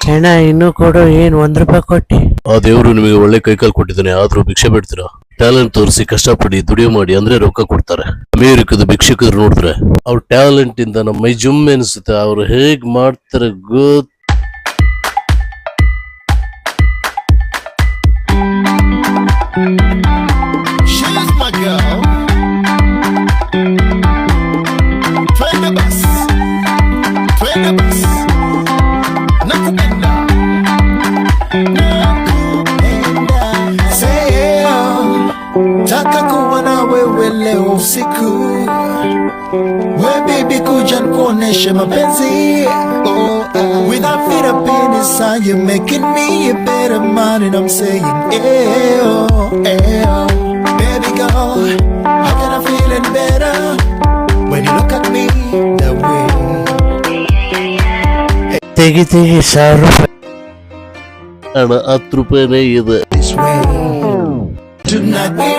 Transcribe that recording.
ಹೆಣ ಇನ್ನೂ ಕೊಡು. ಏನು ₹1 ಕೊಟ್ಟಿ? ಆ ದೇವರು ನಿಮಗೆ ಒಳ್ಳೆ ಕೈಕಾಲು ಕೊಟ್ಟಿದ್ದಾನೆ, ಆದ್ರೂ ಭಿಕ್ಷೆ ಬಿಡ್ತೀರಾ? ಟ್ಯಾಲೆಂಟ್ ತೋರಿಸಿ ಕಷ್ಟಪಡಿ ದುಡಿಯೋ ಮಾಡಿ ಅಂದ್ರೆ ರೊಕ್ಕ ಕೊಡ್ತಾರೆ. ಅಮೇರಿಕದ ಭಿಕ್ಷಕರು ನೋಡಿದ್ರೆ ಅವ್ರ ಟ್ಯಾಲೆಂಟ್ ಇಂದ ನಮ್ಮ ಮೈ ಜುಮ್ ಅನಿಸುತ್ತೆ. ಅವ್ರು ಹೇಗ್ ಮಾಡ್ತಾರೆ ಗೊತ್ತ? Taka kuwa na wewe leo usiku, we baby kuja nikuoneshe mapenzi. Without feet up inside, you're making me a better man, and I'm saying, ew, ew. Baby girl, how can I feeling better when you look at me that way? ತೆಗಿ ₹1,000. ಹಣ ₹10 ಇದೆ. This way tonight.